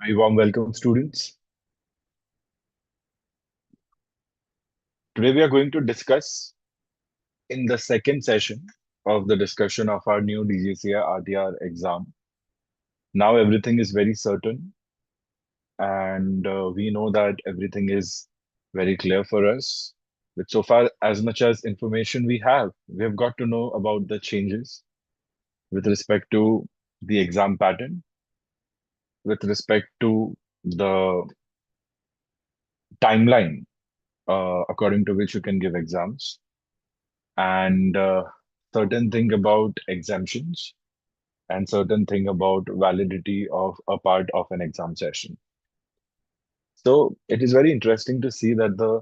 Very warm welcome, students. Today we are going to discuss in the second session of the discussion of our new DGCA RTR exam. Now everything is very certain, and we know that everything is very clear for us. But so far, as much as information we have got to know about the changes with respect to the exam pattern, with respect to the timeline according to which you can give exams and certain thing about exemptions and certain thing about validity of a part of an exam session. So it is very interesting to see that the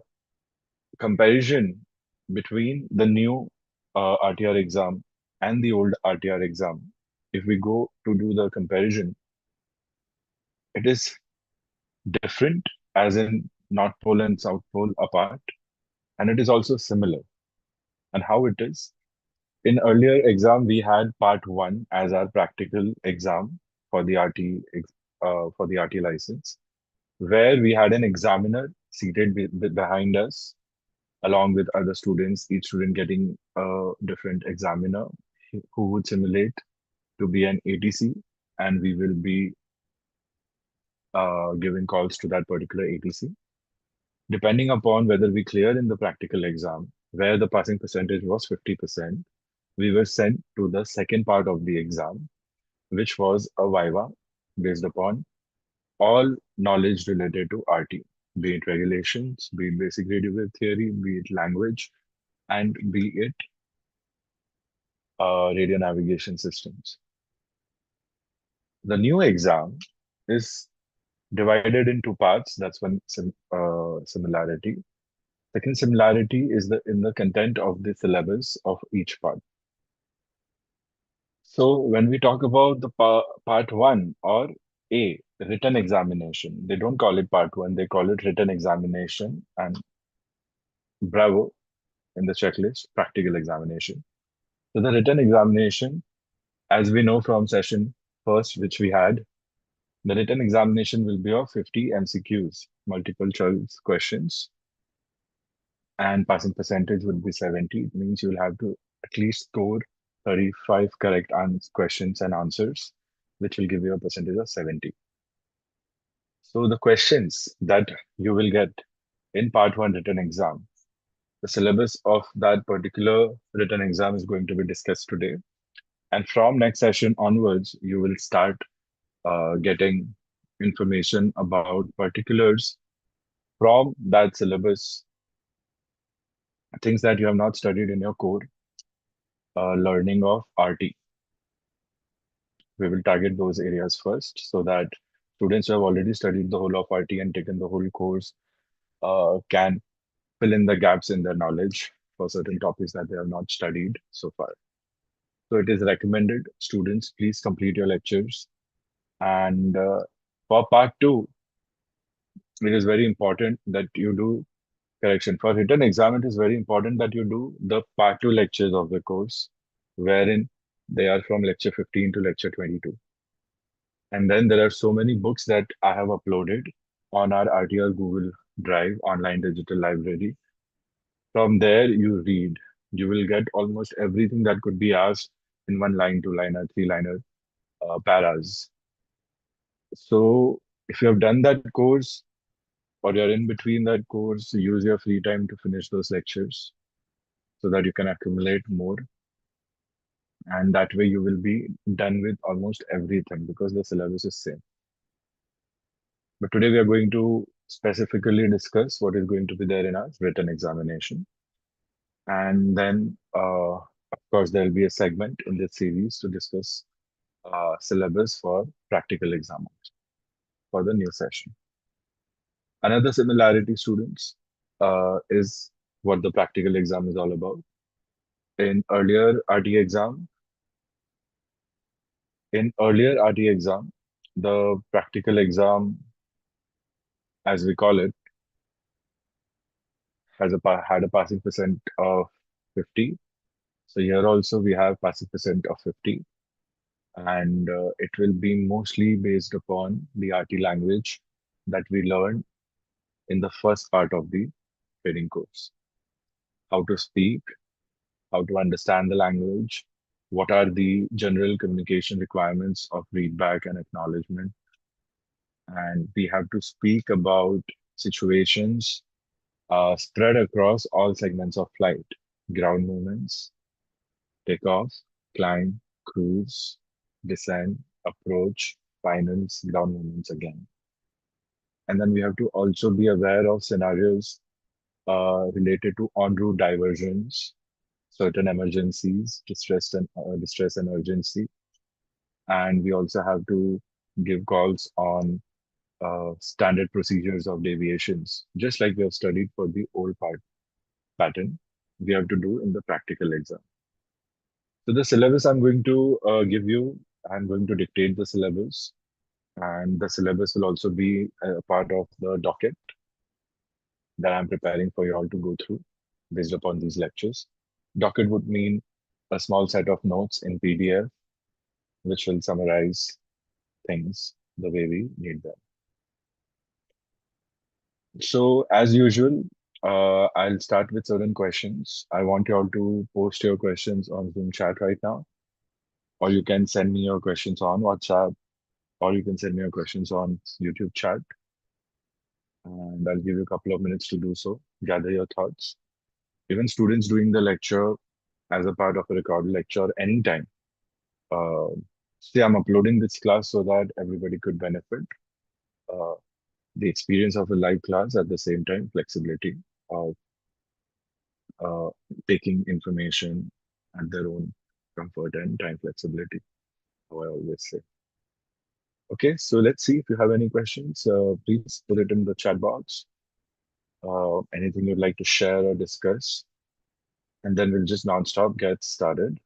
comparison between the new RTR exam and the old RTR exam, if we go to do the comparison, it is different as in North Pole and South Pole apart, and it is also similar. And how it is? In earlier exam, we had part one as our practical exam for the RT license, where we had an examiner seated behind us, along with other students, each student getting a different examiner who would simulate to be an ATC, and we will be giving calls to that particular ATC. Depending upon whether we cleared in the practical exam, where the passing percentage was 50%, we were sent to the second part of the exam, which was a Viva based upon all knowledge related to RT, be it regulations, be it basic radio wave theory, be it language, and be it radio navigation systems. The new exam is divided in two parts. That's one similarity. Second similarity is in the content of the syllabus of each part. So when we talk about the part one or A, written examination, they don't call it part one, they call it written examination and bravo in the checklist, practical examination. So the written examination, as we know from session first, which we had, the written examination will be of 50 MCQs, multiple choice questions, and passing percentage would be 70. It means you'll have to at least score 35 correct questions and answers, which will give you a percentage of 70. So the questions that you will get in part one written exam, the syllabus of that particular written exam is going to be discussed today. And from next session onwards, you will start getting information about particulars from that syllabus, things that you have not studied in your core learning of RT. We will target those areas first so that students who have already studied the whole of RT and taken the whole course can fill in the gaps in their knowledge for certain topics that they have not studied so far. So it is recommended, students, please complete your lectures. And for part two, it is very important that you do correction. For written exam, it is very important that you do the part two lectures of the course, wherein they are from lecture 15 to lecture 22. And then there are so many books that I have uploaded on our RTR Google Drive online digital library. From there, you read. You will get almost everything that could be asked in one line, two liner, three liner paras. So if you have done that course or you're in between that course, use your free time to finish those lectures so that you can accumulate more. And that way you will be done with almost everything because the syllabus is same. But today we are going to specifically discuss what is going to be there in our written examination. And then, of course, there will be a segment in this series to discuss syllabus for practical exam for the new session. Another similarity, students, is what the practical exam is all about. In earlier RT exam, the practical exam, as we call it, had a passing percent of 50. So here also we have passing percent of 50. and it will be mostly based upon the RT language that we learned in the first part of the training course. How to speak, how to understand the language, what are the general communication requirements of readback and acknowledgement, and we have to speak about situations spread across all segments of flight: ground movements, takeoff, climb, cruise, descent, approach, finals, ground movements again. And then we have to also be aware of scenarios related to en route diversions, certain emergencies, distress and urgency. And we also have to give calls on standard procedures of deviations, just like we have studied for the old pattern, we have to do in the practical exam. So the syllabus I'm going to give you, I'm going to dictate the syllabus, and the syllabus will also be a part of the docket that I'm preparing for you all to go through based upon these lectures. Docket would mean a small set of notes in PDF, which will summarize things the way we need them. So, as usual, I'll start with certain questions. I want you all to post your questions on Zoom chat right now, or you can send me your questions on WhatsApp, or you can send me your questions on YouTube chat, and I'll give you a couple of minutes to do so. Gather your thoughts. Even students doing the lecture as a part of a recorded lecture anytime. Uh, See, I'm uploading this class so that everybody could benefit. Uh, the experience of a live class at the same time, flexibility of uh, taking information at their own comfort and time flexibility, how I always say. Okay, so let's see if you have any questions. Please put it in the chat box. Anything you'd like to share or discuss, and then we'll just nonstop get started.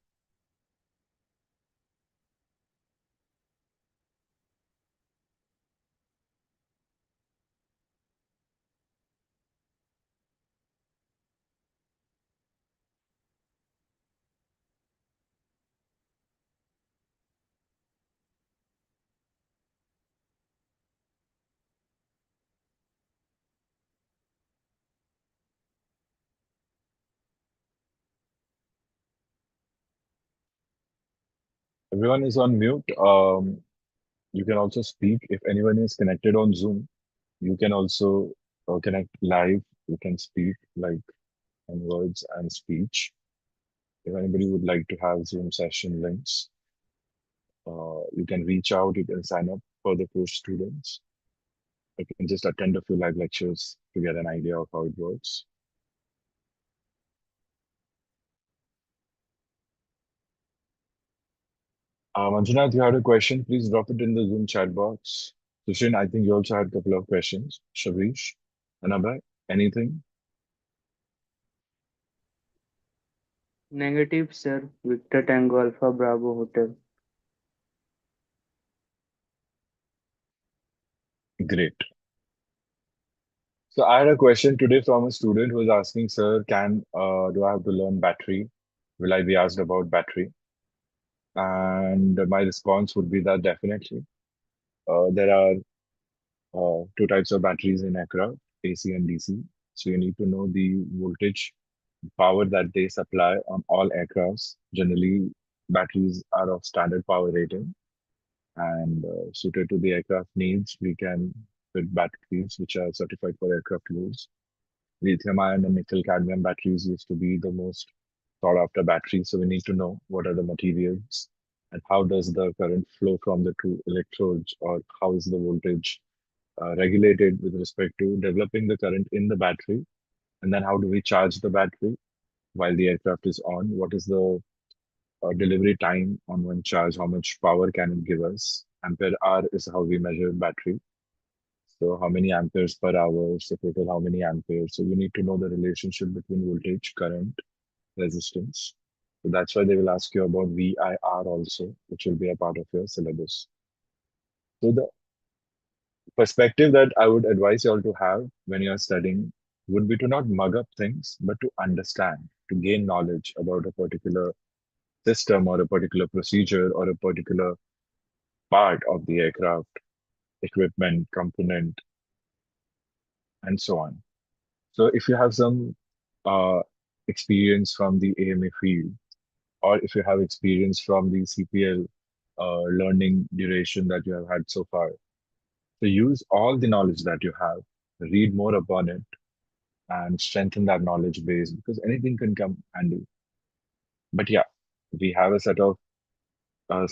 Everyone is on mute. You can also speak if anyone is connected on Zoom. You can also connect live. You can speak like in words and speech. If anybody would like to have Zoom session links, you can reach out. You can sign up for the course students. You can just attend a few live lectures to get an idea of how it works. Manjunath, you had a question. Please drop it in the Zoom chat box. Sushin, I think you also had a couple of questions. Shabrish, Anabhay, anything? Negative, sir. Victor Tango Alpha Bravo Hotel. Great. So I had a question today from a student who was asking, sir, do I have to learn battery? Will I be asked about battery? And my response would be that definitely. There are two types of batteries in aircraft, AC and DC. So you need to know the voltage power that they supply on all aircrafts. Generally, batteries are of standard power rating and suited to the aircraft needs. We can fit batteries which are certified for aircraft use. Lithium ion and nickel cadmium batteries used to be the most sought after batteries. So we need to know what are the materials and how does the current flow from the two electrodes, or how is the voltage regulated with respect to developing the current in the battery, and then how do we charge the battery while the aircraft is on? What is the delivery time on one charge? How much power can it give us? Ampere hour is how we measure battery. So how many amperes per hour? So total how many amperes? So you need to know the relationship between voltage, current, resistance. So that's why they will ask you about VIR also, which will be a part of your syllabus. So the perspective that I would advise you all to have when you're studying would be to not mug up things, but to understand, to gain knowledge about a particular system or a particular procedure or a particular part of the aircraft, equipment, component, and so on. So if you have some uh, experience from the AMA field, or if you have experience from the CPL learning duration that you have had so far, so use all the knowledge that you have, read more upon it, and strengthen that knowledge base because anything can come handy. But yeah, we have a set of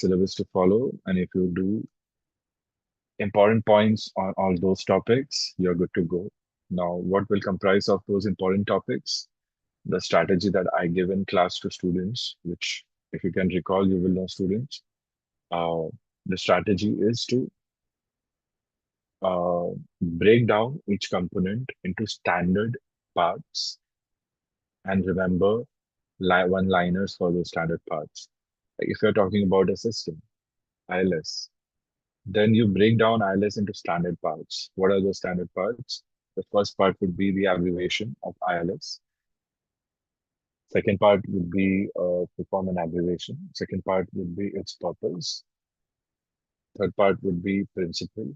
syllabus to follow, and if you do important points on all those topics, you're good to go. Now, what will comprise of those important topics? The strategy that I give in class to students, which, if you can recall, you will know students. Uh, the strategy is to uh, break down each component into standard parts and remember one-liners for those standard parts. Like if you're talking about a system, ILS, then you break down ILS into standard parts. What are those standard parts? The first part would be the abbreviation of ILS. Second part would be perform an abbreviation. Second part would be its purpose. Third part would be principle.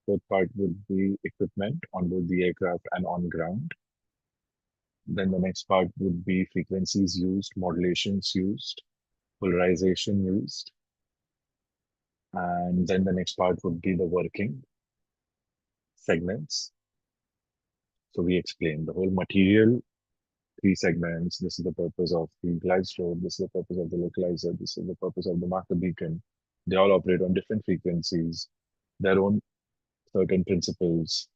Fourth part would be equipment on board the aircraft and on ground. Then the next part would be frequencies used, modulations used, polarization used. And then the next part would be the working segments. So we explain the whole material, three segments. This is the purpose of the glide slope. This is the purpose of the localizer. This is the purpose of the marker beacon. They all operate on different frequencies, their own certain principles,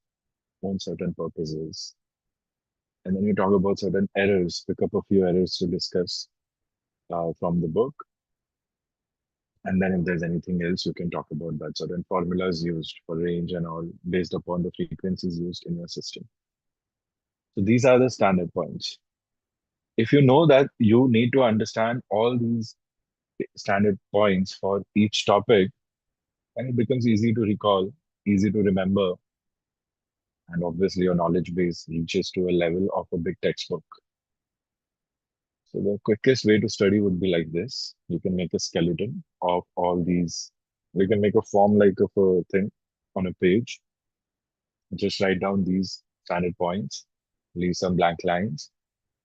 own certain purposes. And then you talk about certain errors, pick up a few errors to discuss from the book. And then if there's anything else, you can talk about that. Certain formulas used for range and all based upon the frequencies used in your system. So these are the standard points. If you know that you need to understand all these standard points for each topic, then it becomes easy to recall, easy to remember, and obviously your knowledge base reaches to a level of a big textbook. So the quickest way to study would be like this. You can make a skeleton of all these. You can make a form like of a thing on a page. Just write down these standard points, leave some blank lines,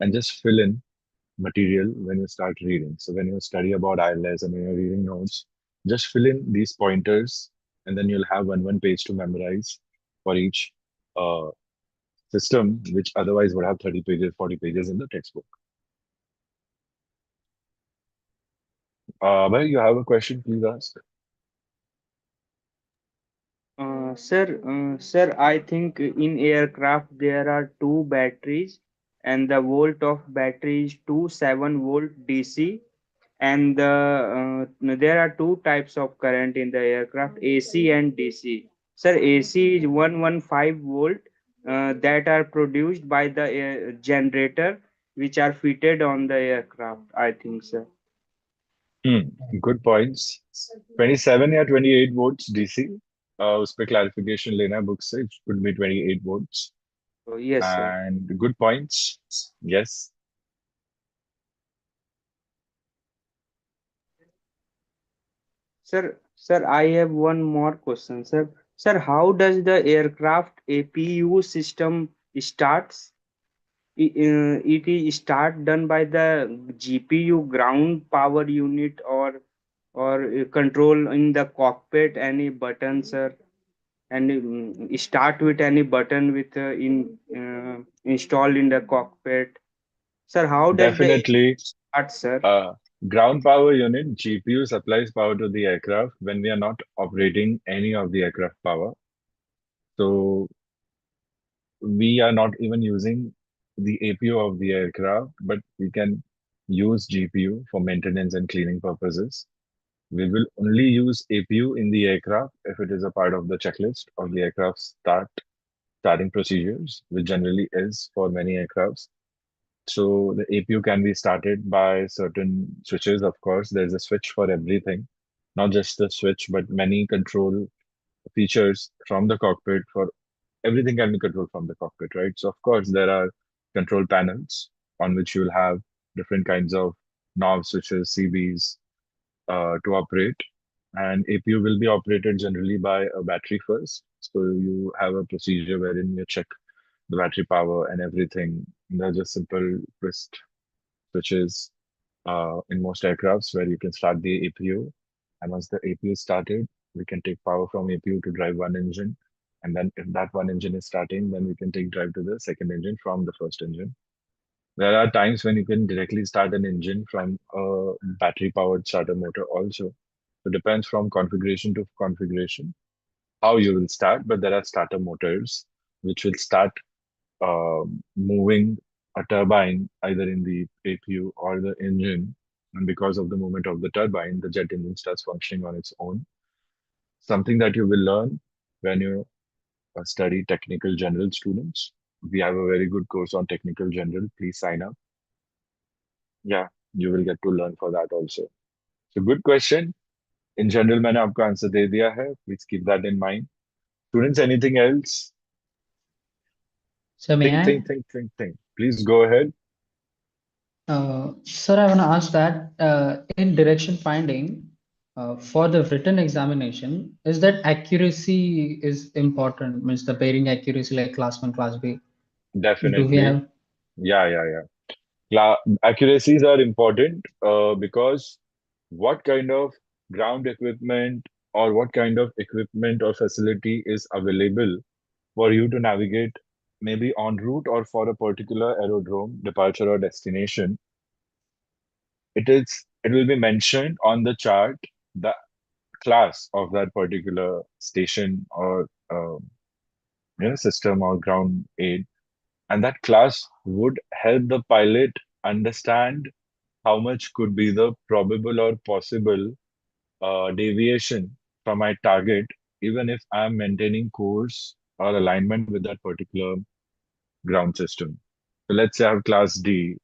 and just fill in material when you start reading. So when you study about ILS and when you're reading notes, just fill in these pointers, and then you'll have one page to memorize for each uh, system, which otherwise would have 30 pages, 40 pages in the textbook. Well, you have a question, please ask. Sir, I think in aircraft there are two batteries, and the volt of battery is 27 volt DC, and there are two types of current in the aircraft, AC and DC. Sir, AC is 115 volt that are produced by the generator which are fitted on the aircraft, I think, sir. Hmm, good points. 27 या 28 volts DC. उस पे clarification लेना है book से. It could be 28 volts. So, yes, sir. And good points. Yes. Sir, I have one more question, sir. Sir, how does the aircraft APU system starts? It is start done by the GPU ground power unit, or control in the cockpit any button, sir, and start with any button with in installed in the cockpit. Sir, how does the Definitely. start, sir? Uh, Ground power unit, GPU supplies power to the aircraft when we are not operating any of the aircraft power. So we are not even using the APU of the aircraft, but we can use GPU for maintenance and cleaning purposes. We will only use APU in the aircraft if it is a part of the checklist of the aircraft starting procedures, which generally is for many aircrafts. So the APU can be started by certain switches. Of course, there's a switch for everything, not just the switch, but many control features from the cockpit for everything can be controlled from the cockpit, right? So of course there are control panels on which you'll have different kinds of knobs, switches, CBs to operate. And APU will be operated generally by a battery first. So you have a procedure wherein you check the battery power and everything. They're just simple twist switches in most aircrafts where you can start the APU. And once the APU is started, we can take power from APU to drive one engine. And then if that one engine is starting, then we can take drive to the second engine from the first engine. There are times when you can directly start an engine from a battery powered starter motor also. So it depends from configuration to configuration how you will start, but there are starter motors which will start moving a turbine either in the APU or the engine. And because of the movement of the turbine, the jet engine starts functioning on its own. Something that you will learn when you study technical general students. We have a very good course on technical general. Please sign up. Yeah, you will get to learn for that also. So good question. In general, मैंने आपको answer दे दिया है. Please keep that in mind. Students, anything else? So may Think, think, I? think, think, think. Please go ahead. Sir, I want to ask that in direction finding for the written examination, is that accuracy is important? Means the bearing accuracy like class 1, class B. Do we Definitely. have? Yeah, yeah, yeah. Accuracies are important because what kind of ground equipment or what kind of equipment or facility is available for you to navigate maybe en route or for a particular aerodrome, departure or destination, it will be mentioned on the chart the class of that particular station or system or ground aid, and that class would help the pilot understand how much could be the probable or possible deviation from my target, even if I am maintaining course or alignment with that particular ground system. So let's say I have class D,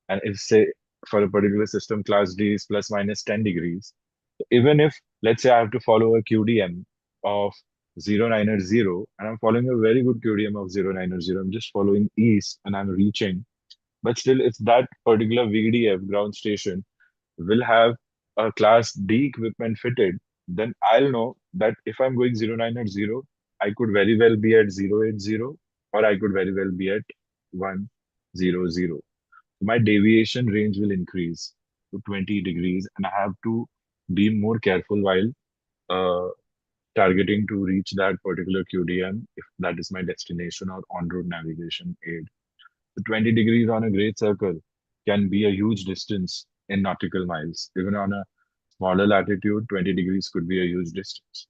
and if say for a particular system, class D is plus minus 10 degrees. So even if let's say I have to follow a QDM of 0900, and I'm following a very good QDM of 0900, I'm just following east and I'm reaching. But still, if that particular VDF ground station will have a class D equipment fitted, then I'll know that if I'm going 0900, I could very well be at 080 or I could very well be at 100. My deviation range will increase to 20 degrees, and I have to be more careful while uh, targeting to reach that particular QDM if that is my destination or on-road navigation aid. So 20 degrees on a great circle can be a huge distance in nautical miles. Even on a smaller latitude, 20 degrees could be a huge distance.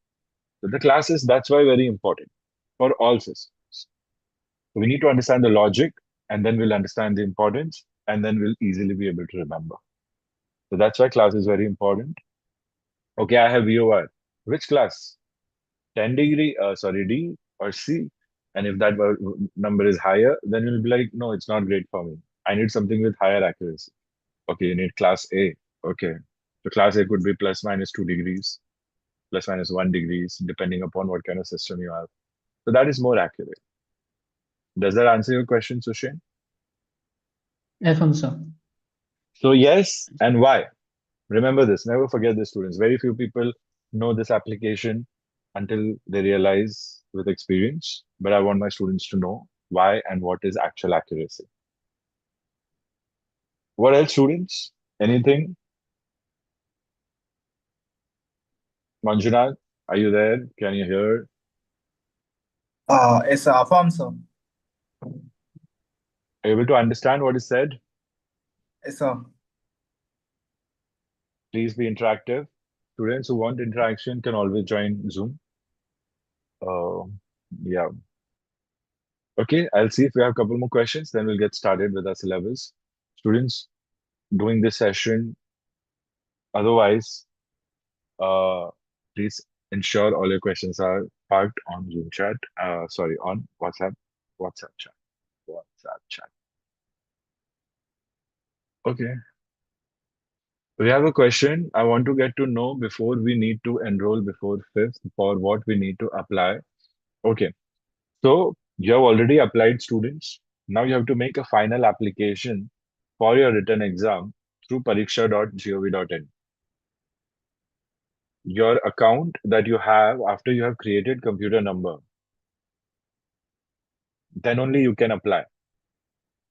So the classes, that's why very important for all systems. So we need to understand the logic, and then we'll understand the importance, and then we'll easily be able to remember. So that's why class is very important. Okay, I have VOR. Which class? 10 degree, sorry, D or C? And if that number is higher, then you'll be like, no, it's not great for me. I need something with higher accuracy. Okay, you need class A. Okay. So class A could be plus minus 2 degrees, plus minus 1 degrees, depending upon what kind of system you have. So that is more accurate. Does that answer your question, Sushin? F1, sir. So yes, and why? Remember this, never forget this, students. Very few people know this application until they realize with experience, but I want my students to know why and what is actual accuracy. What else, students? Anything? Manjunath, are you there? Can you hear? It's Alfonso. Are you able to understand what is said? It's Please be interactive. Students who want interaction can always join Zoom. Uh, yeah. Okay, I'll see if we have a couple more questions, then we'll get started with our syllabus. Students doing this session, otherwise, uh, please ensure all your questions are parked on Zoom chat. Sorry, on WhatsApp chat, WhatsApp chat. Okay. We have a question. I want to get to know before we need to enroll before 5th for what we need to apply. Okay. So you have already applied, students. Now you have to make a final application for your written exam. through pariksha.gov.in. Your account that you have after you have created computer number, then only you can apply.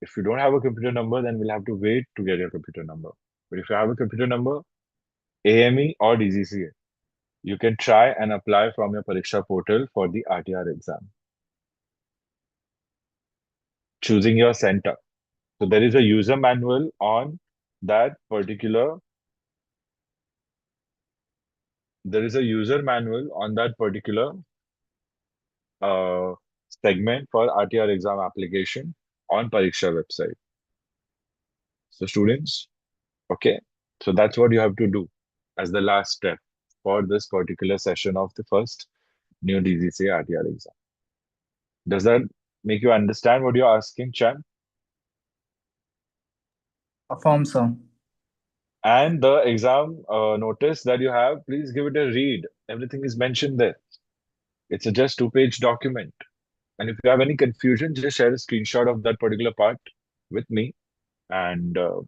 If you don't have a computer number, then we'll have to wait to get your computer number. But if you have a computer number, AME or DGCA, you can try and apply from your Pariksha portal for the RTR exam. Choosing your center. So there is a user manual on that particular uh, segment for RTR exam application on Pariksha website. So students, okay, so that's what you have to do as the last step for this particular session of the first new DGCA RTR exam. Does that make you understand what you're asking, Chan? Affirm, sir. And the exam notice that you have, please give it a read. Everything is mentioned there. It's a just 2-page document. And if you have any confusion, just share a screenshot of that particular part with me, and I'll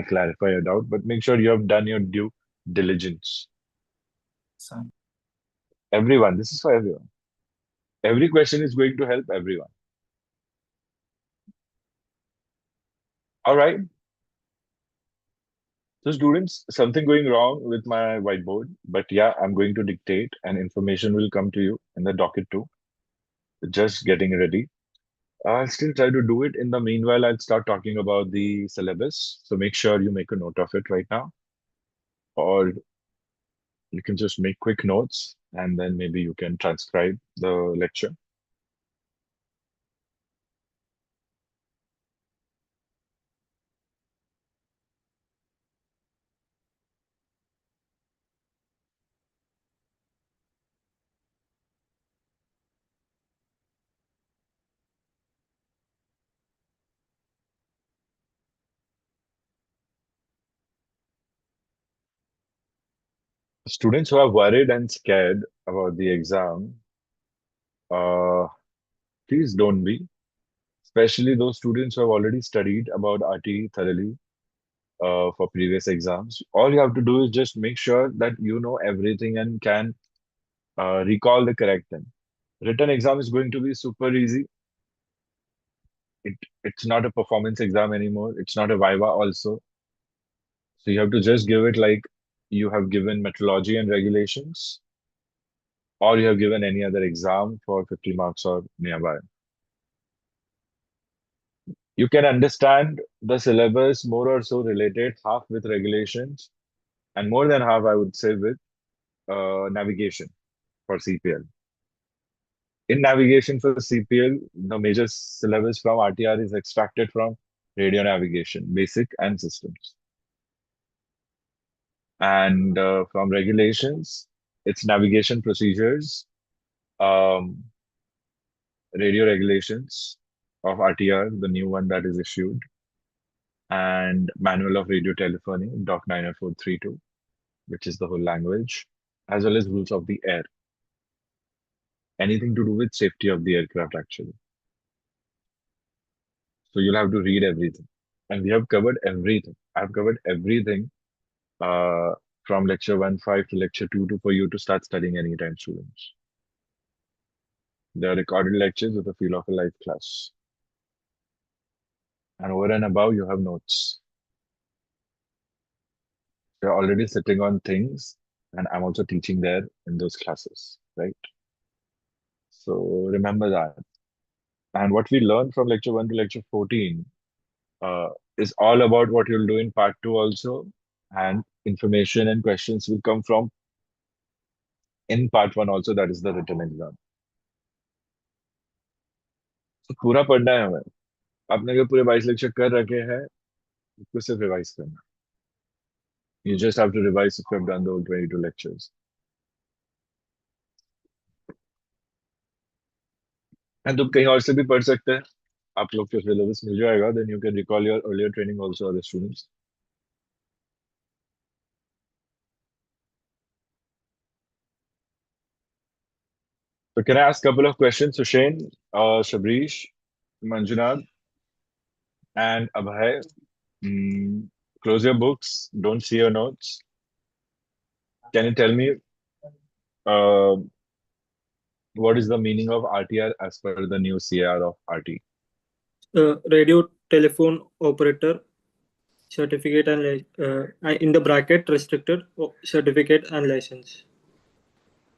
clarify your doubt. But make sure you have done your due diligence. Sir. Everyone, this is for everyone. Every question is going to help everyone. All right. So students, something going wrong with my whiteboard, but yeah, I'm going to dictate and information will come to you in the docket too. Just getting ready. I'll still try to do it. In the meanwhile, I'll start talking about the syllabus. So make sure you make a note of it right now, or you can just make quick notes and then maybe you can transcribe the lecture. Students who are worried and scared about the exam, please don't be. Especially those students who have already studied about RT thoroughly for previous exams. All you have to do is just make sure that you know everything and can recall the correct thing. Written exam is going to be super easy. It's not a performance exam anymore. It's not a Viva also. So you have to just give it like you have given metrology and regulations, or you have given any other exam for 50 marks or nearby. You can understand the syllabus more or so related, half with regulations, and more than half, I would say, with navigation for CPL. In navigation for CPL, the major syllabus from RTR is extracted from radio navigation, basic and systems. And from regulations, it's navigation procedures, um, radio regulations of RTR, the new one that is issued, and manual of radio telephony, Doc 90432, which is the whole language, as well as rules of the air. Anything to do with safety of the aircraft, actually. So you'll have to read everything. And we have covered everything. I've covered everything uh, from lecture 1.5 to lecture 2 for you to start studying anytime, students. They are recorded lectures with a feel of a live class. And over and above, you have notes. You're already sitting on things, and I'm also teaching there in those classes, right? So remember that. And what we learned from lecture 1 to lecture 14 uh, is all about what you'll do in part 2 also. And information and questions will come from in part 1 also, that is the written exam. So पूरा पढ़ना है हमें. आपने अगर पूरे 22 lecture कर रखे हैं, उसको सिर्फ रिवाइज करना. You just have to revise if you have done the whole 22 lectures. And तुम कहीं और से भी पढ़ सकते हैं. आप लोग को syllabus मिल जाएगा, then you can recall your earlier training also, other students. So can I ask a couple of questions, Sushane, Shabrish, Manjunath, and Abhay? Close your books. Don't see your notes. Can you tell me uh, what is the meaning of RTR as per the new CAR of RT? Radio telephone operator certificate and in the bracket restricted certificate and license.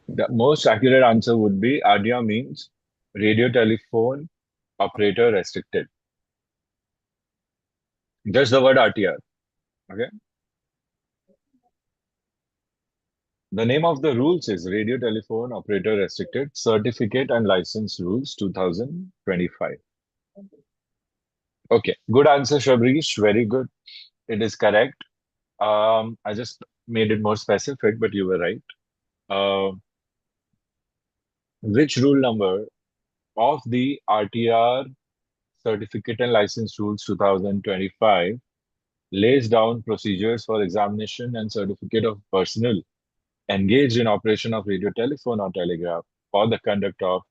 The most accurate answer would be RTR means radio telephone operator restricted. Just the word RTR. Okay. The name of the rules is Radio Telephone Operator Restricted Certificate and License Rules 2025. Okay, good answer, Shabrish. Very good. It is correct. I just made it more specific, but you were right. Which rule number of the RTR Certificate and License Rules 2025 lays down procedures for examination and certificate of personnel engaged in operation of radio, telephone, or telegraph for the conduct of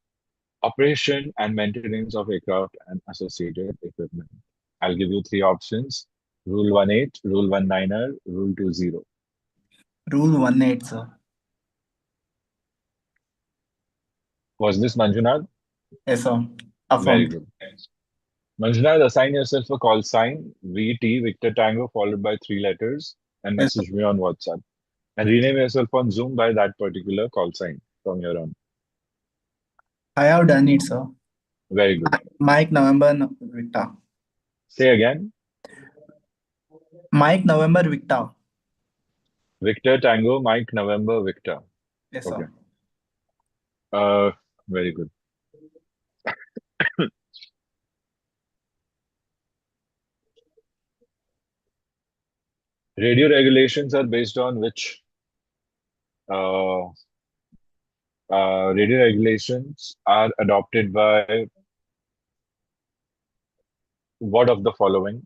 operation and maintenance of aircraft and associated equipment? I'll give you three options: Rule 18, Rule 19, Rule 20. Rule 18, sir. Was this Manjunath? Yes, sir. Very Affirmed. good. Manjunath, assign yourself a call sign VT, Victor Tango, followed by three letters, and Yes, sir. message me on WhatsApp. And rename yourself on Zoom by that particular call sign from here on. I have done it, sir. Very good. Mike November Victor. Say again. Mike November Victor. Victor Tango, Mike November Victor. Yes, Okay. sir. Very good. Radio regulations are based on which uh, radio regulations are adopted by what of the following?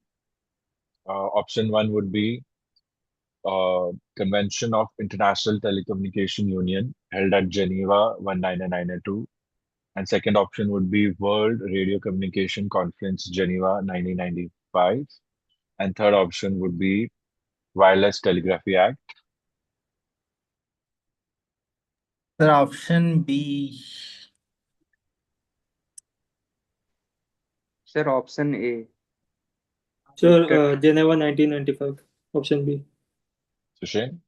Option one would be Convention of International Telecommunication Union held at Geneva 1992. And second option would be World Radio Communication Conference Geneva 1995. And third option would be Wireless Telegraphy Act. Sir, option B. Sir, option A. Sir, Geneva 1995, option B. Sushain?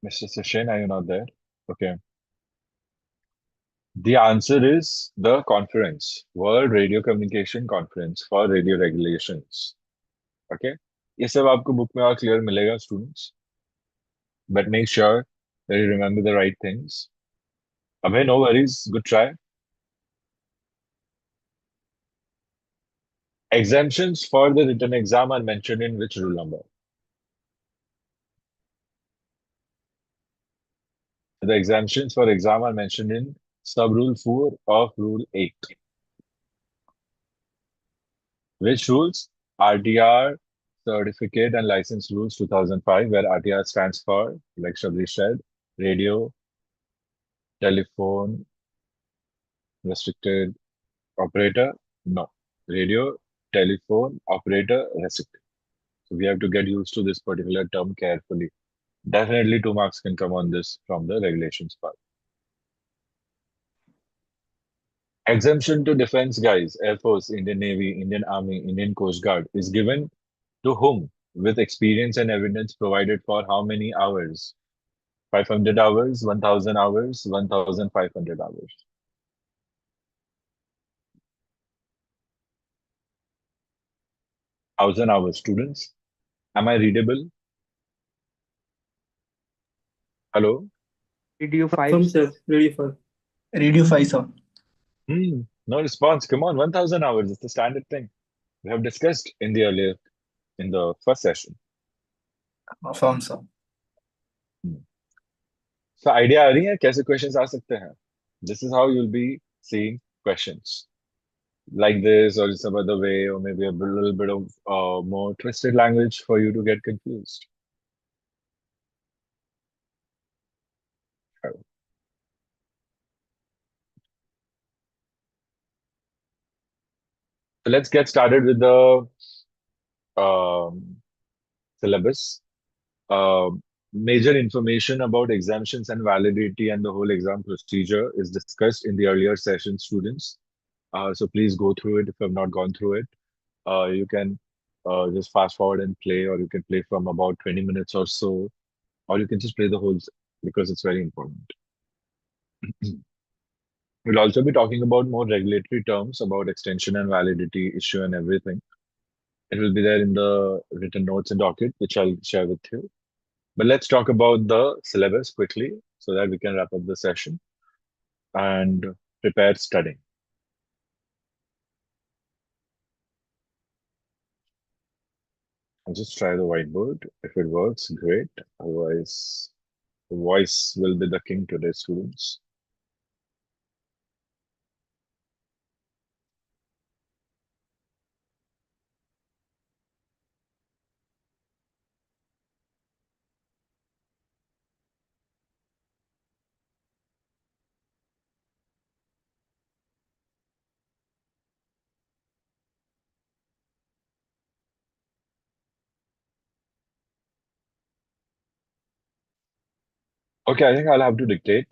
Mr. Sushain, are you not there? Okay. The answer is the conference, World Radio Communication Conference for Radio Regulations. Okay? ये सब आपको book में और clear मिलेगा, students. But make sure that you remember the right things. Abhay, no worries. Good try. Exemptions for the written exam are mentioned in which rule number? The exemptions for exam are mentioned in sub-rule 4 of rule 8. Which rules? RTR Certificate and License Rules 2005, where RTR stands for, like Shabri said, Radio, Telephone, Restricted Operator. No. Radio, Telephone, Operator, Restricted. So we have to get used to this particular term carefully. Definitely 2 marks can come on this from the regulations part. Exemption to defense guys, Air Force, Indian Navy, Indian Army, Indian Coast Guard is given to whom with experience and evidence provided for how many hours? 500 hours, 1000 hours, 1500 hours. Thousand hours, students. Am I readable? Hello? Did you Affirm, five? sir. Ready for. Radio 5, sir. No response. Come on, 1000 hours. It's the standard thing. We have discussed in the first session. Affirm, sir. So idea आ रही है कैसे questions आ सकते हैं? This is how you'll be seeing questions. Like this or some other way, or maybe a little bit of more twisted language for you to get confused. So let's get started with the syllabus. Major information about exemptions and validity and the whole exam procedure is discussed in the earlier session, students. So please go through it if you have not gone through it. You can just fast forward and play, or you can play from about 20 minutes or so, or you can just play the whole because it's very important. We'll also be talking about more regulatory terms about extension and validity issue and everything. It will be there in the written notes and docket, which I'll share with you. But let's talk about the syllabus quickly so that we can wrap up the session and prepare studying. I'll just try the whiteboard. If it works, great. Otherwise, the voice will be the king today, students. Okay, I think I'll have to dictate.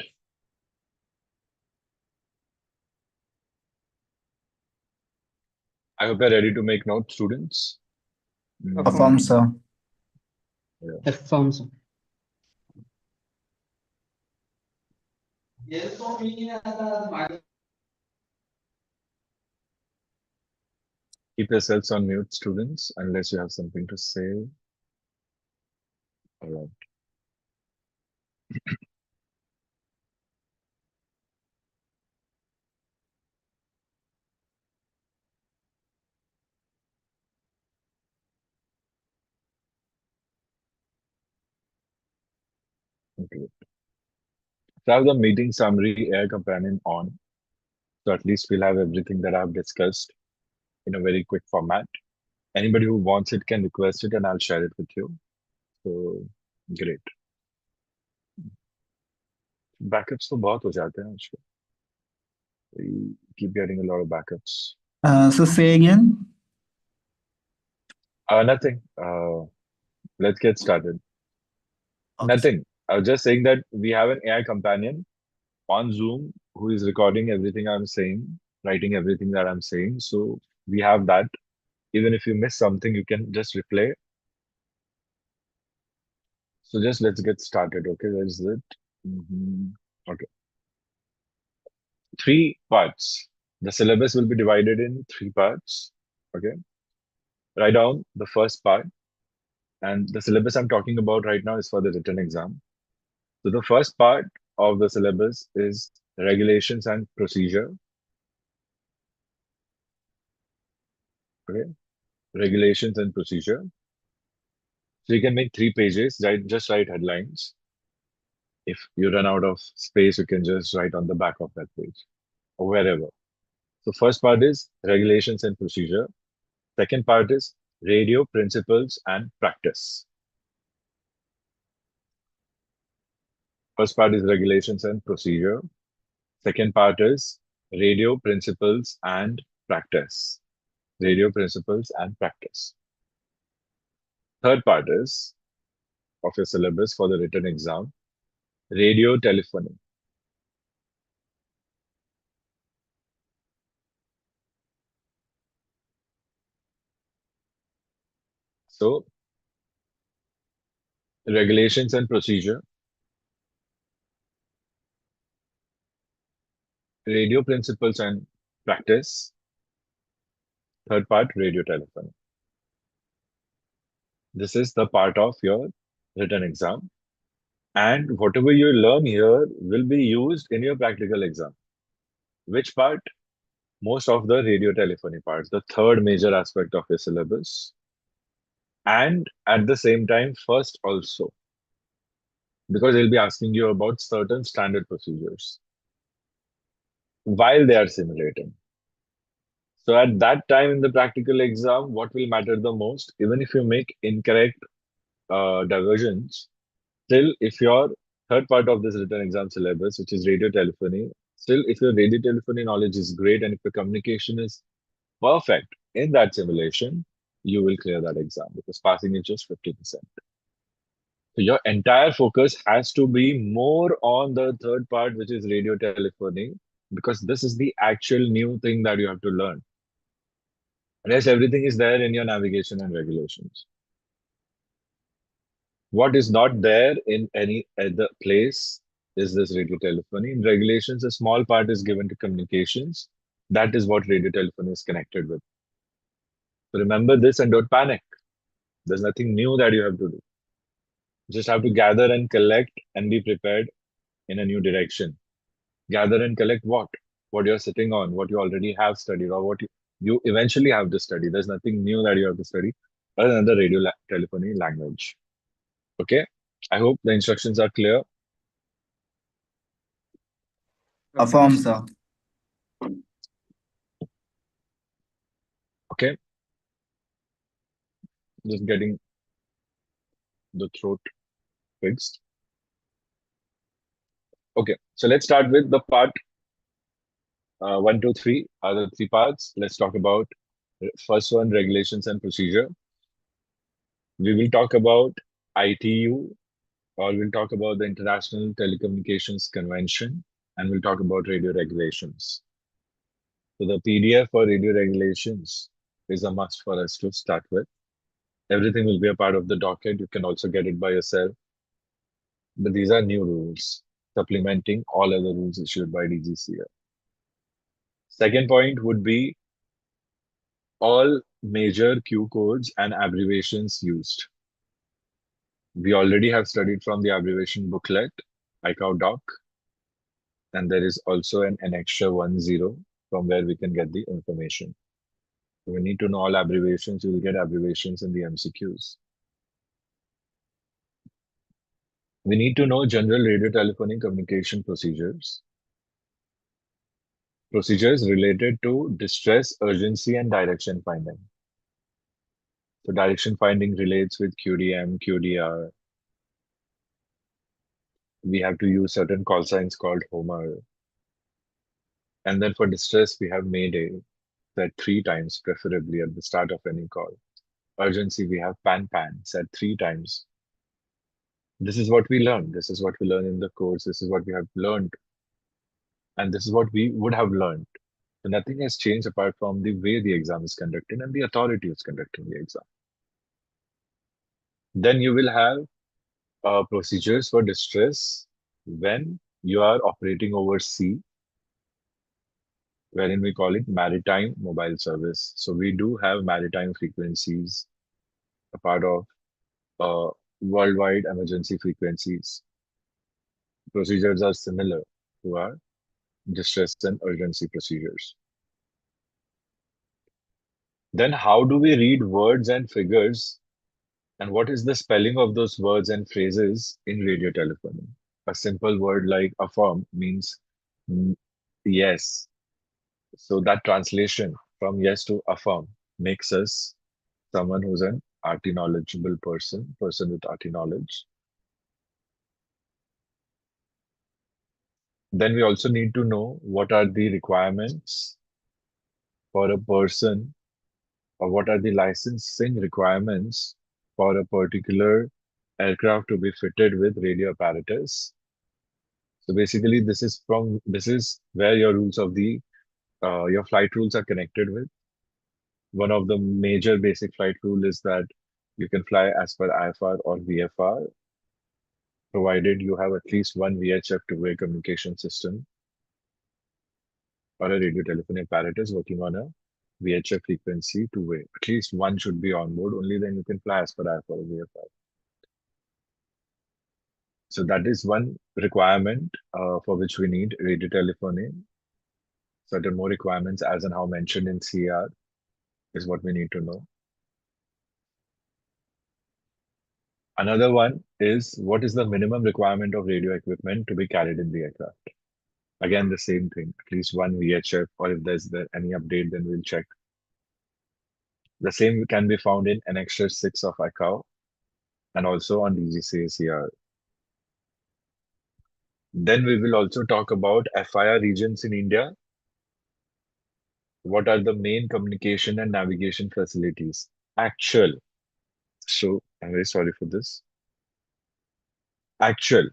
I hope you're ready to make notes, students. Affirm, sir. Affirm, sir. Keep yourselves on mute, students, unless you have something to say. All right. Okay. So I have the meeting summary air companion on. So at least we'll have everything that I've discussed in a very quick format. Anybody who wants it can request it and I'll share it with you. So great. Backups तो बहुत हो जाते हैं आजकल. We keep getting a lot of backups. So say again. Nothing. Let's get started. Okay. Nothing. I was just saying that we have an AI companion on Zoom who is recording everything I'm saying, writing everything that I'm saying. So we have that. Even if you miss something, you can just replay. So just let's get started. Okay, where is it? Okay. 3 parts. The syllabus will be divided in 3 parts. Okay. Write down the first part. And the syllabus I'm talking about right now is for the written exam. So the first part of the syllabus is regulations and procedure. Okay. Regulations and procedure. So you can make 3 pages, just write headlines. If you run out of space, you can just write on the back of that page or wherever. So first part is regulations and procedure. Second part is radio principles and practice. First part is regulations and procedure. Second part is radio principles and practice. Radio principles and practice. Third part is of your syllabus for the written exam, radio telephony. So regulations and procedure, radio principles and practice. Third part, radio telephony. This is the part of your written exam. And whatever you learn here will be used in your practical exam. Which part? Most of the radio telephony parts, the third major aspect of your syllabus. And at the same time, first also. Because they'll be asking you about certain standard procedures while they are simulating. So at that time in the practical exam, what will matter the most? Even if you make incorrect diversions, still if your third part of this written exam syllabus, which is radio telephony, still if your radio telephony knowledge is great and if your communication is perfect, in that simulation, you will clear that exam because passing is just 50%. So your entire focus has to be more on the third part, which is radio telephony, because this is the actual new thing that you have to learn. Rest everything is there in your navigation and regulations. What is not there in any other place is this radio telephony. In regulations, a small part is given to communications. That is what radio telephony is connected with. So remember this and don't panic. There's nothing new that you have to do. You just have to gather and collect and be prepared in a new direction. Gather and collect what? What you're sitting on, what you already have studied, or what you eventually have to study. There's nothing new that you have to study other than the radio telephony language. Okay? I hope the instructions are clear. Affirm, sir. Okay? Just getting the throat fixed. Okay, so let's start with the part 1, 2, 3 are the 3 parts. Let's talk about first one, regulations and procedure. We will talk about ITU, or we'll talk about the International Telecommunications Convention, and we'll talk about radio regulations. So the PDF for radio regulations is a must for us to start with. Everything will be a part of the docket. You can also get it by yourself. But these are new rules, supplementing all other rules issued by DGCA. Second point would be all major Q codes and abbreviations used. We already have studied from the abbreviation booklet, iCATS doc, and there is also an annexure 10 from where we can get the information. We need to know all abbreviations. You will get abbreviations in the MCQs. We need to know general radio telephony communication procedures. Procedures related to distress, urgency, and direction finding. So direction finding relates with QDM, QDR. We have to use certain call signs called Homer. And then for distress, we have Mayday, said 3 times, preferably at the start of any call. Urgency, we have Pan Pan, said 3 times. This is what we learn. This is what we learn in the course. This is what we have learned. And this is what we would have learned. So nothing has changed apart from the way the exam is conducted and the authority who's conducting the exam. Then you will have procedures for distress when you are operating over sea, wherein we call it maritime mobile service. So we do have maritime frequencies, a part of worldwide emergency frequencies. Procedures are similar to our distress and urgency procedures. Then how do we read words and figures, and what is the spelling of those words and phrases in radio telephony? A simple word like affirm means yes. So that translation from yes to affirm makes us someone who's an RT knowledgeable person with RT knowledge. Then we also need to know what are the requirements for a person, or what are the licensing requirements for a particular aircraft to be fitted with radio apparatus. So basically, this is where your rules of the your flight rules are connected with. One of the major basic flight rule is that you can fly as per IFR or VFR, provided you have at least one VHF two-way communication system or a radio telephony apparatus working on a VHF frequency two-way. At least one should be on board, only then you can fly as per IFR or VFR. So that is one requirement for which we need radio telephony. Certain more requirements as and how mentioned in CR is what we need to know. Another one is what is the minimum requirement of radio equipment to be carried in the aircraft? Again, the same thing, at least one VHF, or if there's any update, then we'll check. The same can be found in Annexure 6 of ICAO and also on DGCA CR. Then we will also talk about FIR regions in India. What are the main communication and navigation facilities? Actual. So I'm very sorry for this. Actual.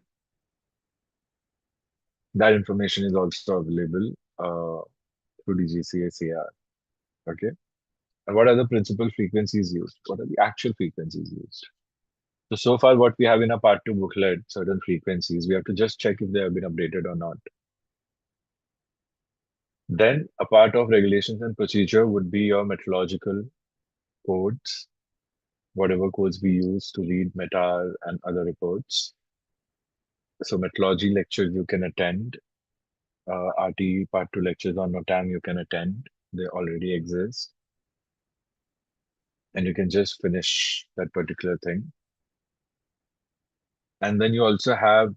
That information is also available through DGCA. Okay. And what are the principal frequencies used? What are the actual frequencies used? So far, what we have in a part 2 booklet, certain frequencies, we have to just check if they have been updated or not. Then a part of regulations and procedure would be your methodological codes, whatever codes we use to read METAR and other reports. So methodology lectures you can attend, RTE part 2 lectures on NOTAM you can attend, they already exist. And you can just finish that particular thing. And then you also have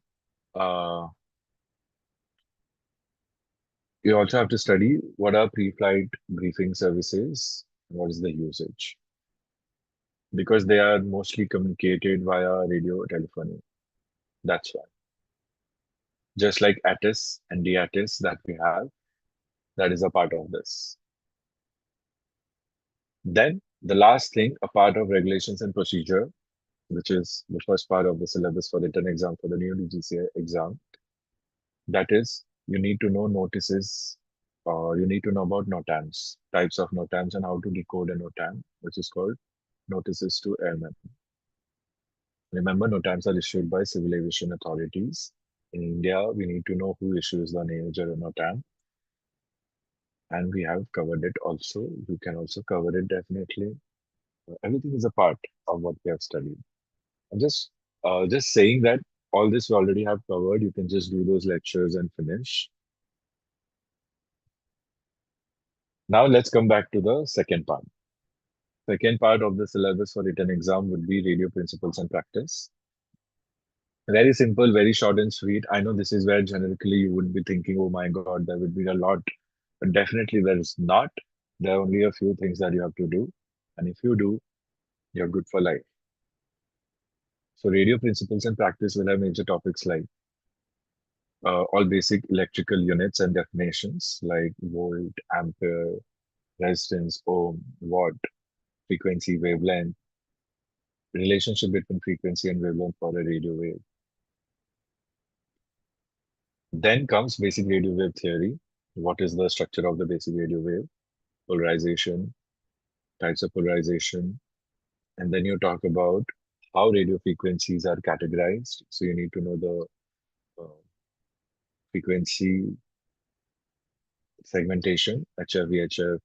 to study what are pre-flight briefing services, what is the usage, because they are mostly communicated via radio telephony. That's why. Just like ATIS and DATIS that we have, that is a part of this. Then the last thing, a part of regulations and procedure, which is the first part of the syllabus for written exam for the new DGCA exam. That is, you need to know notices, or you need to know about NOTAMs, types of NOTAMs and how to decode a NOTAM, which is called notices to airmen. Remember, NOTAMs are issued by civil aviation authorities. In India, we need to know who issues the major NOTAM. And we have covered it also. You can also cover it definitely. Everything is a part of what we have studied. I'm just saying that all this we already have covered. You can just do those lectures and finish. Now let's come back to the second part. Second part of the syllabus for written exam would be radio principles and practice. Very simple, very short and sweet. I know this is where generically you would be thinking, oh my God, there would be a lot. But definitely there is not. There are only a few things that you have to do. And if you do, you're good for life. So radio principles and practice will have major topics like all basic electrical units and definitions like volt, ampere, resistance, ohm, watt, frequency, wavelength, relationship between frequency and wavelength for a radio wave. Then comes basic radio wave theory. What is the structure of the basic radio wave? Polarization, types of polarization. And then you talk about how radio frequencies are categorized. So you need to know the frequency segmentation, HF, VHF,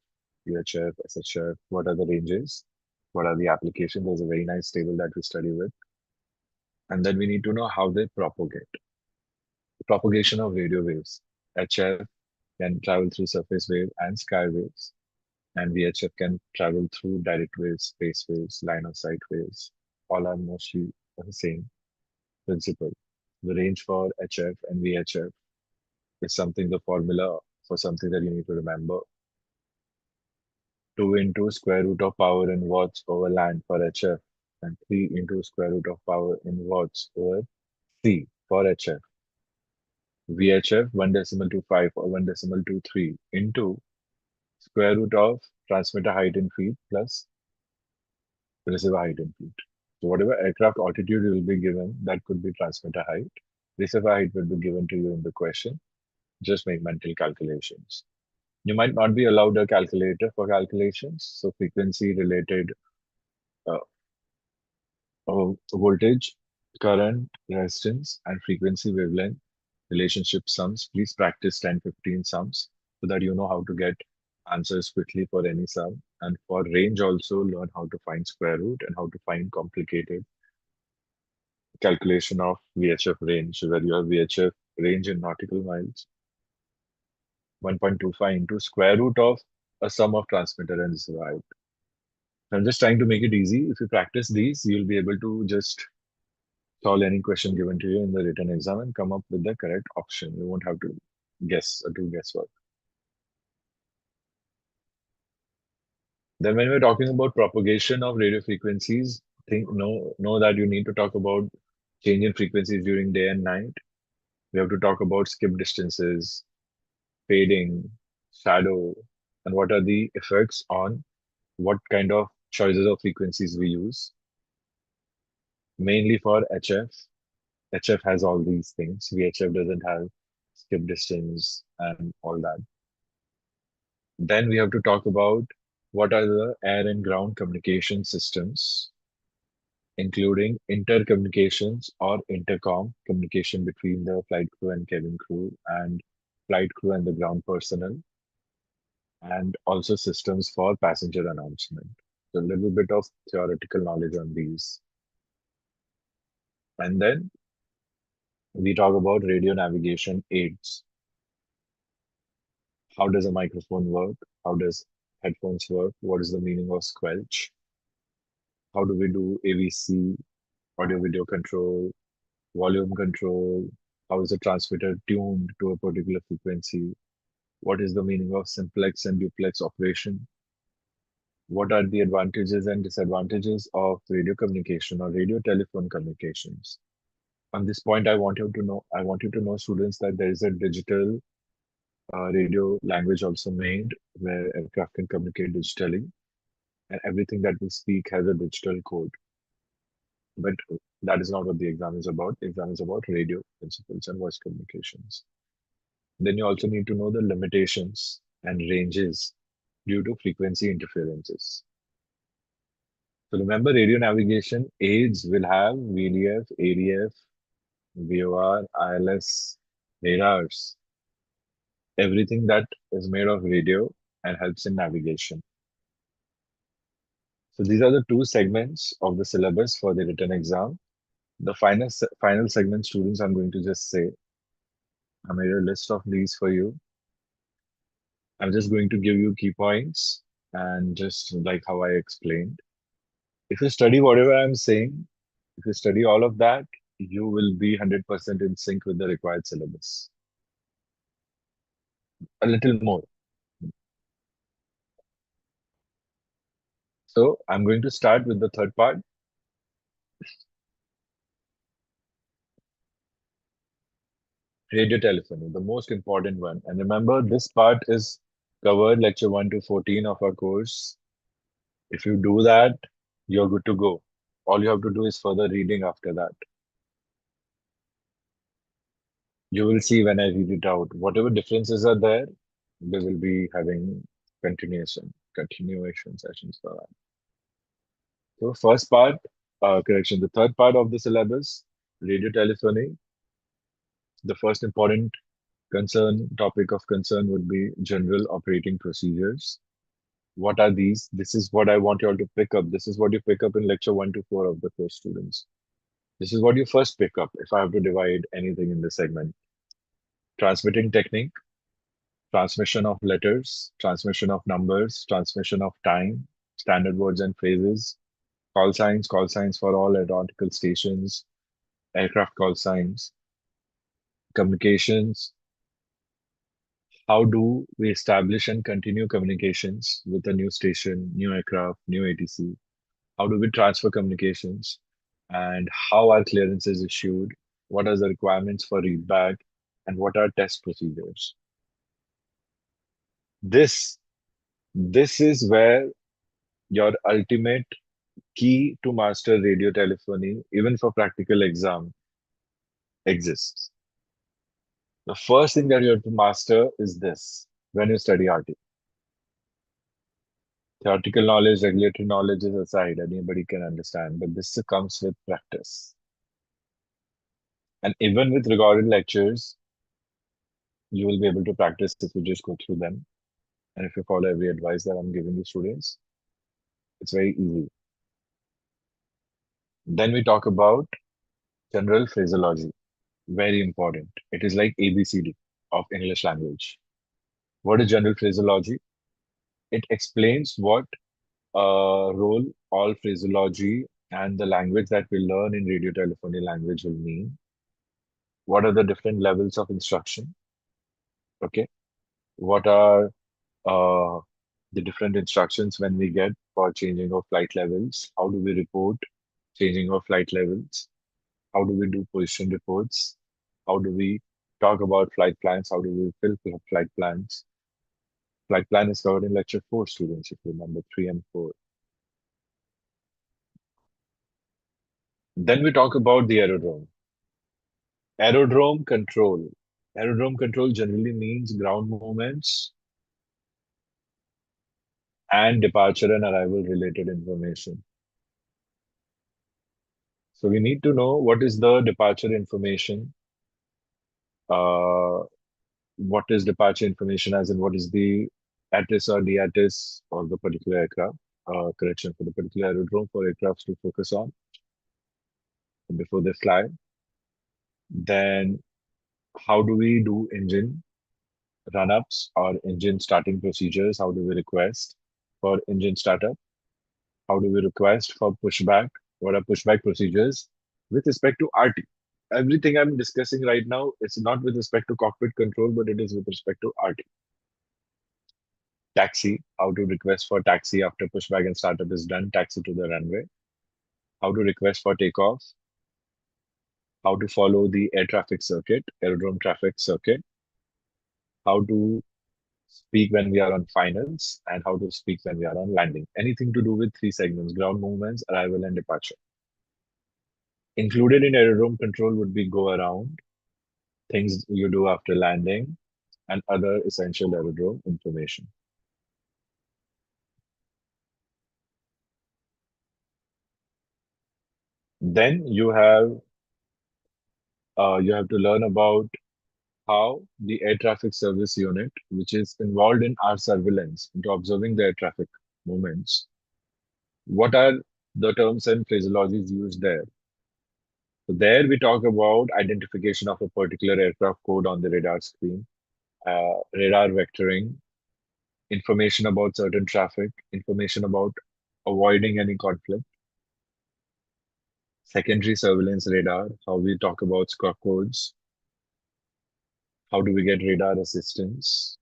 UHF, SHF, what are the ranges? What are the applications? There's a very nice table that we study with. And then we need to know how they propagate. The propagation of radio waves. HF can travel through surface wave and sky waves. And VHF can travel through direct waves, space waves, line of sight waves. All are mostly the same principle. The range for HF and VHF is something, the formula for something that you need to remember. 2 into square root of power in watts over land for HF and 3 into square root of power in watts over C for HF. VHF 1.25 or 1.23 into square root of transmitter height in feet plus receiver height in feet. So whatever aircraft altitude you will be given, that could be transmitter height. Receiver height will be given to you in the question. Just make mental calculations. You might not be allowed a calculator for calculations. So frequency related voltage, current, resistance, and frequency wavelength relationship sums. Please practice 10-15 sums so that you know how to get answers quickly for any sum. And for range also, learn how to find square root and how to find complicated calculation of VHF range, where you have VHF range in nautical miles. 1.25 into square root of a sum of transmitter and receiver height. I'm just trying to make it easy. If you practice these, you'll be able to just solve any question given to you in the written exam and come up with the correct option. You won't have to guess or do guesswork. Then when we're talking about propagation of radio frequencies, know that you need to talk about change in frequencies during day and night. We have to talk about skip distances, fading, shadow, and what are the effects on what kind of choices of frequencies we use. Mainly for HF. HF has all these things. VHF doesn't have skip distance and all that. Then we have to talk about what are the air and ground communication systems, including intercommunications or intercom communication between the flight crew and cabin crew and flight crew and the ground personnel, and also systems for passenger announcement. So a little bit of theoretical knowledge on these. And then we talk about radio navigation aids. How does a microphone work? How does headphones work? What is the meaning of squelch? How do we do AVC, audio video control, volume control? How is a transmitter tuned to a particular frequency? What is the meaning of simplex and duplex operation? What are the advantages and disadvantages of radio communication or radio telephone communications? On this point, I want you to know, students, that there is a digital radio language also made where aircraft can communicate digitally, and everything that we speak has a digital code. But that is not what the exam is about. The exam is about radio principles and voice communications. Then you also need to know the limitations and ranges due to frequency interferences. So remember, radio navigation aids will have VDF, ADF, VOR, ILS, radars, everything that is made of radio and helps in navigation. So these are the two segments of the syllabus for the written exam. The final segment, students, I'm going to just say, I made a list of these for you. I'm just going to give you key points and just like how I explained. If you study whatever I'm saying, if you study all of that, you will be 100% in sync with the required syllabus. A little more. So I'm going to start with the third part. Radio telephony, the most important one. And remember, this part is covered lecture 1 to 14 of our course. If you do that, you're good to go. All you have to do is further reading after that. You will see when I read it out, whatever differences are there, they will be having continuation sessions for that. So first part, the third part of the syllabus, radio telephony. The first important topic of concern would be general operating procedures. What are these? This is what I want you all to pick up. This is what you pick up in lecture 1 to 4 of the course, students. This is what you first pick up if I have to divide anything in this segment. Transmitting technique, transmission of letters, transmission of numbers, transmission of time, standard words and phrases, call signs for all aeronautical stations, aircraft call signs, communications. How do we establish and continue communications with a new station, new aircraft, new ATC? How do we transfer communications? And how are clearances issued? What are the requirements for readback? And what are test procedures? This is where your ultimate key to master radio telephony, even for practical exam, exists. The first thing that you have to master is this when you study RT. Theoretical knowledge, regulatory knowledge is aside, anybody can understand, but this comes with practice. And even with recorded lectures, you will be able to practice if you just go through them. And if you follow every advice that I'm giving the students, it's very easy. Then we talk about general phraseology. Very important. It is like ABCD of English language. What is general phraseology? It explains what role all phraseology and the language that we learn in radio telephony language will mean. What are the different levels of instruction? Okay. What are the different instructions when we get for changing of flight levels? How do we report changing of flight levels? How do we do position reports? How do we talk about flight plans? How do we fill flight plans? flight plan is covered in lecture 4, students, if you remember 3 and 4. Then we talk about the aerodrome. Aerodrome control. Aerodrome control generally means ground movements and departure and arrival related information. So we need to know what is the departure information. What is departure information, as in what is the ATIS or DATIS of the particular aircraft, correction, for the particular aerodrome for aircrafts to focus on before they fly. Then how do we do engine run-ups or engine starting procedures? How do we request for engine startup? How do we request for pushback? What are pushback procedures with respect to RT? Everything I'm discussing right now is not with respect to cockpit control, but it is with respect to RT. Taxi, how to request for taxi after pushback and startup is done, taxi to the runway. How to request for takeoff. How to follow the air traffic circuit, aerodrome traffic circuit. How to speak when we are on finals, and how to speak when we are on landing. Anything to do with 3 segments: ground movements, arrival, and departure. Included in aerodrome control would be go around, things you do after landing, and other essential aerodrome information. Then you have to learn about how the air traffic service unit, which is involved in our surveillance into observing the air traffic movements, what are the terms and phraseologies used there? So there we talk about identification of a particular aircraft code on the radar screen, radar vectoring, information about certain traffic, information about avoiding any conflict, secondary surveillance radar, how we talk about SCROC codes, how do we get radar assistance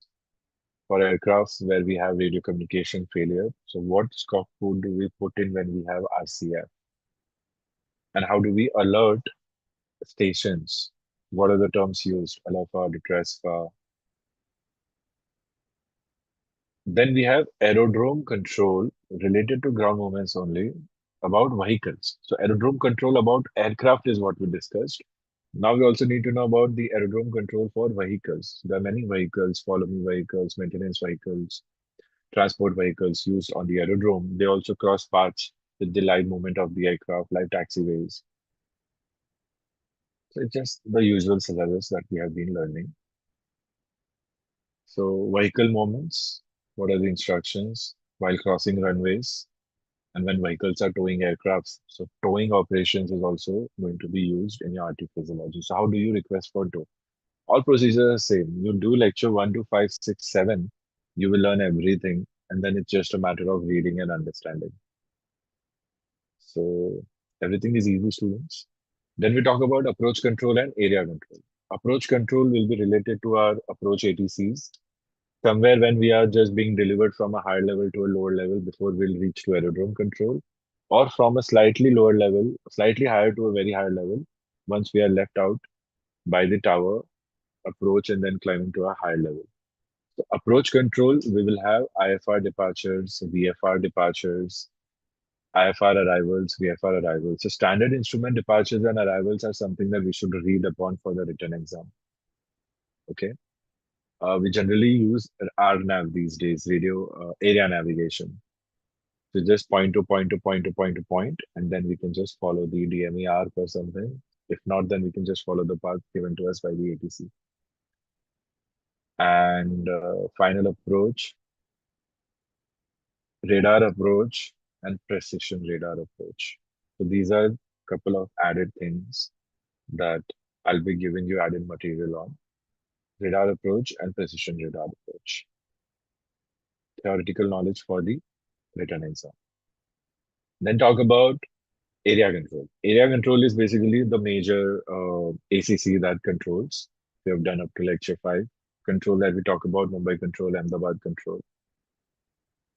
for aircrafts where we have radio communication failure. So what SCROC code do we put in when we have RCF? And how do we alert stations? What are the terms used? Alpha, distress. Then we have aerodrome control related to ground movements only about vehicles. So aerodrome control about aircraft is what we discussed. Now we also need to know about the aerodrome control for vehicles. There are many vehicles, follow-me vehicles, maintenance vehicles, transport vehicles used on the aerodrome. They also cross paths with the live movement of the aircraft, live taxiways. So it's just the usual syllabus that we have been learning. So vehicle movements, what are the instructions while crossing runways and when vehicles are towing aircrafts? So towing operations is also going to be used in your RT physiology. So how do you request for tow? All procedures are the same. You do lecture 1 to 5, 6, 7. You will learn everything, and then it's just a matter of reading and understanding. So everything is easy, students. Then we talk about approach control and area control. Approach control will be related to our approach ATCs. Somewhere when we are just being delivered from a higher level to a lower level before we'll reach to aerodrome control, or from a slightly lower level, slightly higher to a very higher level, once we are left out by the tower approach and then climbing to a higher level. So approach control, we will have IFR departures, VFR departures, IFR arrivals, VFR arrivals. So standard instrument departures and arrivals are something that we should read upon for the written exam. Okay. We generally use RNAV these days, radio area navigation. So just point to point to point to point to point, and then we can just follow the DME arc or something. If not, then we can just follow the path given to us by the ATC. And final approach, radar approach, and precision radar approach. So these are a couple of added things that I'll be giving you added material on. Radar approach and precision radar approach. Theoretical knowledge for the written exam. Then talk about area control. Area control is basically the major ACC that controls. We have done up to lecture 5. Control that we talk about, Mumbai control, Ahmedabad control.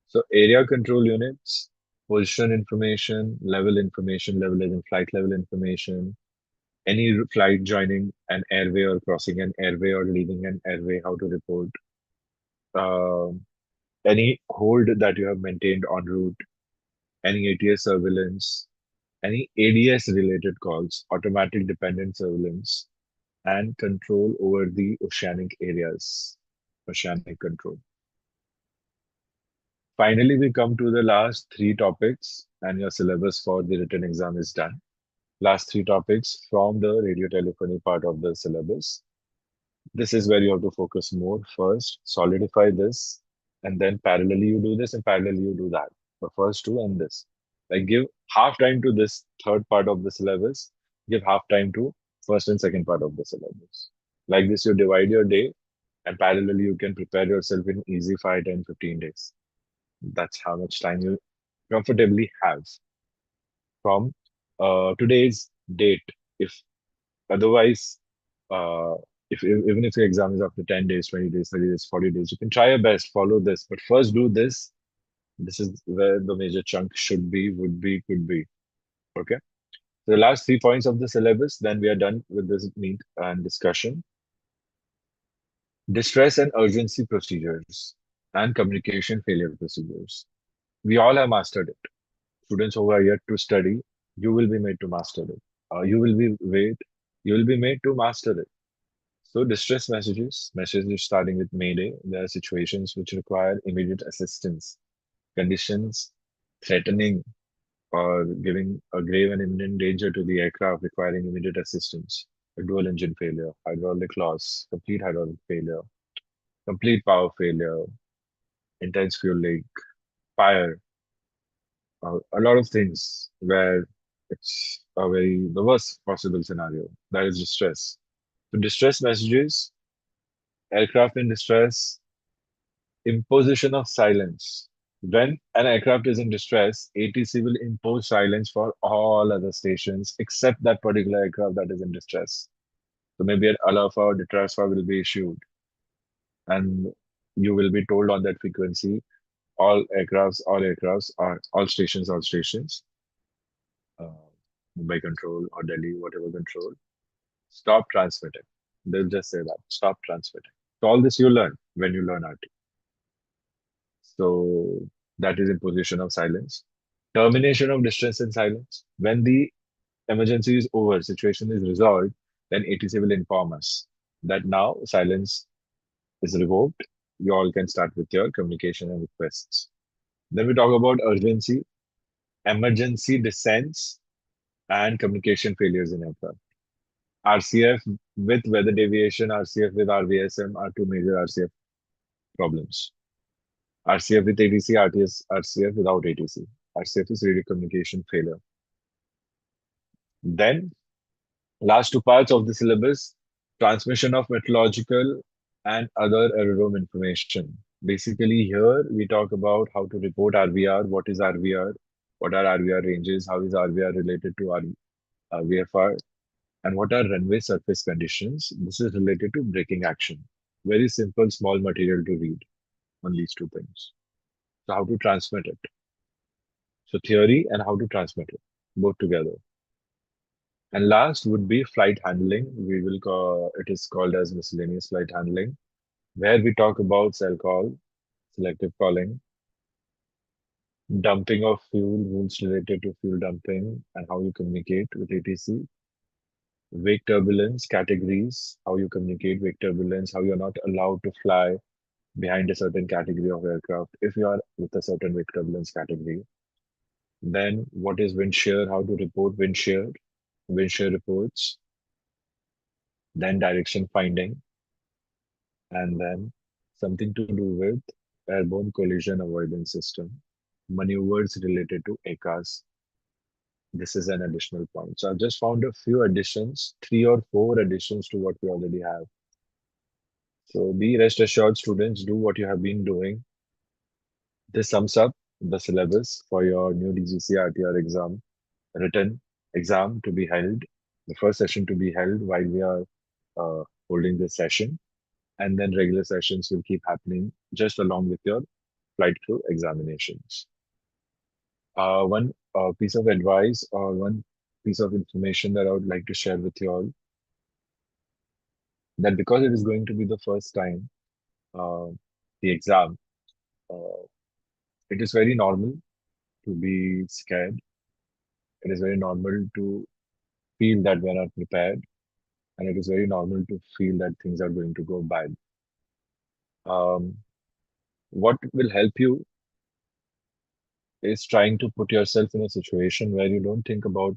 So area control units, position information, level as in flight level information, any flight joining an airway or crossing an airway or leaving an airway, how to report. any hold that you have maintained en route, any ATS surveillance, any ADS related calls, automatic dependent surveillance, and control over the oceanic areas, oceanic control. Finally, we come to the last three topics, and your syllabus for the written exam is done. Last three topics from the radio telephony part of the syllabus. This is where you have to focus more. First, solidify this, and then parallelly you do this, and parallelly you do that. The first two and this. Like give half time to this third part of the syllabus, give half time to first and second part of the syllabus. Like this, you divide your day, and parallelly you can prepare yourself in easy 5, 10, 15 days. That's how much time you comfortably have from today's date. If otherwise, if even if your exam is after 10 days, 20 days, 30 days, 40 days, you can try your best, follow this. But first do this. This is where the major chunk should be, would be, could be. Okay. So the last 3 points of the syllabus, then we are done with this meet and discussion. Distress and urgency procedures and communication failure procedures. We all have mastered it. Students who are yet to study, you will be made to master it. You will be made to master it. So distress messages starting with Mayday. There are situations which require immediate assistance, conditions threatening or giving a grave and imminent danger to the aircraft requiring immediate assistance. A dual engine failure, hydraulic loss, complete hydraulic failure, complete power failure, intense fuel leak, fire, a lot of things where it's the worst possible scenario. That is distress. So distress messages, aircraft in distress, imposition of silence. When an aircraft is in distress, ATC will impose silence for all other stations except that particular aircraft that is in distress. So maybe an alert or detraction will be issued, and you will be told on that frequency, all stations, uh, Mumbai control or Delhi, whatever control, stop transmitting. They'll just say that, stop transmitting. So all this you learn when you learn RT. So that is imposition of silence. Termination of distress and silence. When the emergency is over, situation is resolved, then ATC will inform us that now silence is revoked. You all can start with your communication and requests. Then we talk about urgency, emergency descents, and communication failures in aircraft. RCF with weather deviation, RCF with RVSM are two major RCF problems. RCF with ATC, RCF without ATC. RCF is radio communication failure. Then, last two parts of the syllabus, transmission of meteorological and other aerodrome information. Basically, here we talk about how to report RVR, what is RVR, what are RVR ranges, how is RVR related to VFR, and what are runway surface conditions. This is related to braking action. Very simple, small material to read on these two things. So how to transmit it. So theory and how to transmit it, both together. And last would be flight handling. It is called as miscellaneous flight handling, where we talk about cell call, selective calling, dumping of fuel, rules related to fuel dumping, and how you communicate with ATC. Wake turbulence categories, how you communicate wake turbulence, how you're not allowed to fly behind a certain category of aircraft if you are with a certain wake turbulence category. Then what is wind shear, how to report wind shear reports. Then direction finding, and then something to do with airborne collision avoidance system, maneuvers related to ACAS. This is an additional point. So I've just found a few additions, 3 or 4 additions to what we already have. So be rest assured, students, do what you have been doing. This sums up the syllabus for your new DGCA RTR exam, written exam to be held, the first session to be held while we are holding this session. And then regular sessions will keep happening just along with your flight crew examinations. One piece of advice or one piece of information that I would like to share with you all, that because it is going to be the first time, the exam, it is very normal to be scared. It is very normal to feel that we're not prepared, and it is very normal to feel that things are going to go bad. Um, what will help you is trying to put yourself in a situation where you don't think about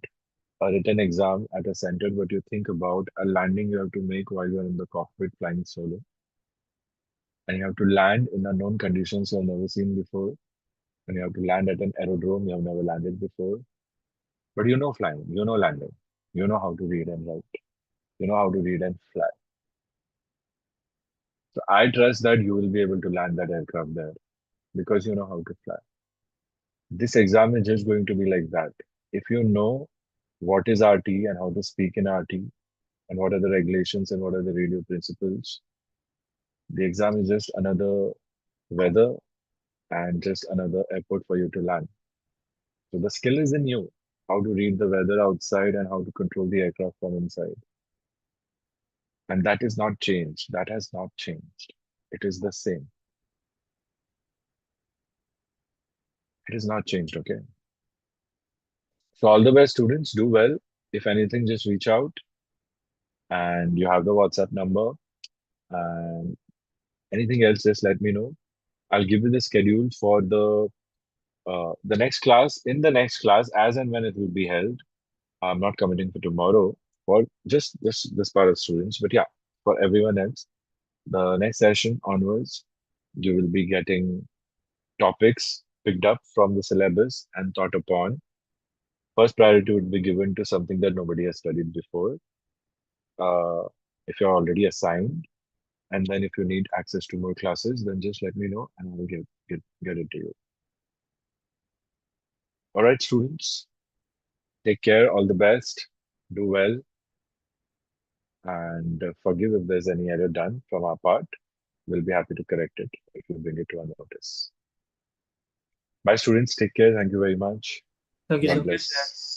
a written exam at a center, but you think about a landing you have to make while you're in the cockpit flying solo. And you have to land in unknown conditions you have never seen before. And you have to land at an aerodrome you have never landed before. But you know flying, you know landing, you know how to read and write, you know how to read and fly. So I trust that you will be able to land that aircraft there because you know how to fly. This exam is just going to be like that. If you know what is RT and how to speak in RT and what are the regulations and what are the radio principles, the exam is just another weather and just another airport for you to land. So the skill is in you, how to read the weather outside and how to control the aircraft from inside. And that is not changed. That has not changed. It is the same. It is not changed, okay? So all the best, students, do well. If anything, just reach out and you have the WhatsApp number and anything else, just let me know. I'll give you the schedule for the next class. In the next class, as and when it will be held, I'm not committing for tomorrow for just this part of students, but yeah, for everyone else, the next session onwards, you will be getting topics picked up from the syllabus and thought upon. First priority would be given to something that nobody has studied before. If you're already assigned, and then if you need access to more classes, then just let me know and I will get it to you. All right, students, take care, all the best, do well, and forgive if there's any error done from our part. We'll be happy to correct it if you bring it to our notice. Bye, students. Take care. Thank you very much. Thank you, God sir. bless.